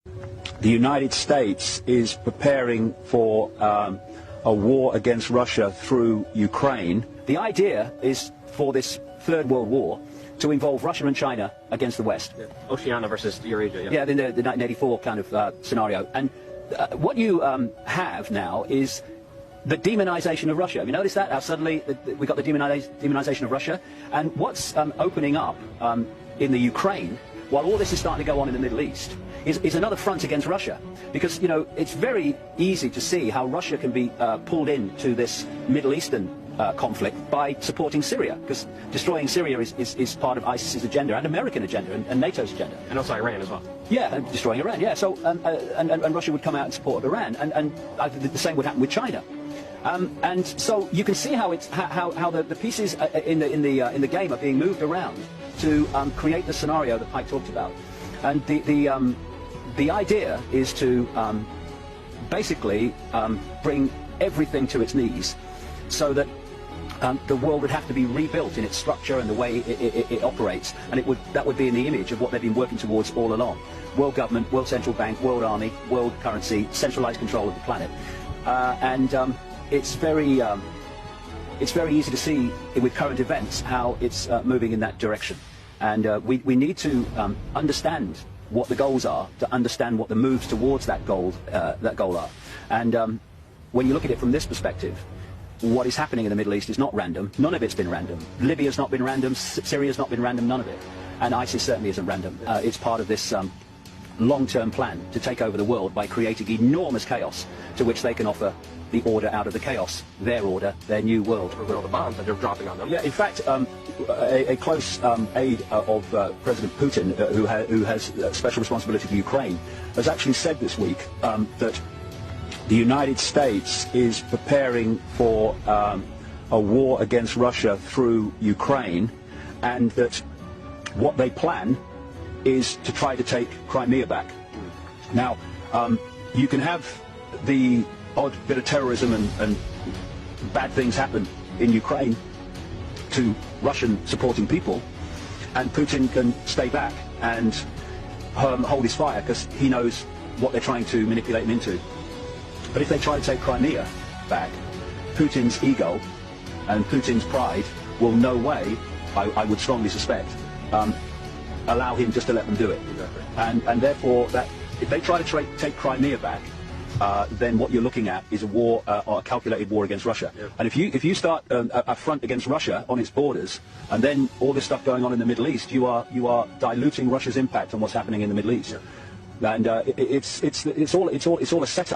The United States is preparing for a war against Russia through Ukraine. The idea is for this Third World War to involve Russia and China against the West. Yeah. Oceania versus Eurasia. Yeah, in the 1984 kind of scenario. And what you have now is the demonization of Russia. Have you noticed that? How suddenly we got the demonization of Russia? And what's opening up in the Ukraine, while all this is starting to go on in the Middle East, is another front against Russia. Because, you know, it's very easy to see how Russia can be pulled into this Middle Eastern conflict by supporting Syria, because destroying Syria is part of ISIS's agenda and American agenda and NATO's agenda. And also Iran as well. Yeah, and destroying Iran, yeah. So, and Russia would come out in support of Iran, and the same would happen with China. And so you can see how it's how the pieces in the game are being moved around to create the scenario that Pike talked about. And the idea is to basically bring everything to its knees, so that the world would have to be rebuilt in its structure and the way it operates, and that would be in the image of what they've been working towards all along: world government, world central bank, world army, world currency, centralized control of the planet. It's very easy to see with current events how it's moving in that direction, and we need to understand what the goals are, to understand what the moves towards that goal are. And when you look at it from this perspective, what is happening in the Middle East is not random. None of it's been random. Libya's not been random. Syria's not been random. None of it. And ISIS certainly isn't random. It's part of this long-term plan to take over the world by creating enormous chaos to which they can offer the order out of the chaos, their order, their new world. With all the bombs that they're dropping on them. Yeah, in fact, a close aide of President Putin, who has special responsibility for Ukraine, has actually said this week that the United States is preparing for a war against Russia through Ukraine, and that what they plan is to try to take Crimea back. Now, you can have the odd bit of terrorism and bad things happen in Ukraine to Russian supporting people, and Putin can stay back and hold his fire because he knows what they're trying to manipulate him into. But if they try to take Crimea back, Putin's ego and Putin's pride will no way, I would strongly suspect, allow him just to let them do it. Exactly. And therefore, that if they try to take Crimea back, then what you're looking at is a war, or a calculated war against Russia. Yep. And if you start a front against Russia on its borders, and then all this stuff going on in the Middle East, you are diluting Russia's impact on what's happening in the Middle East. Yep. And it's all a setup.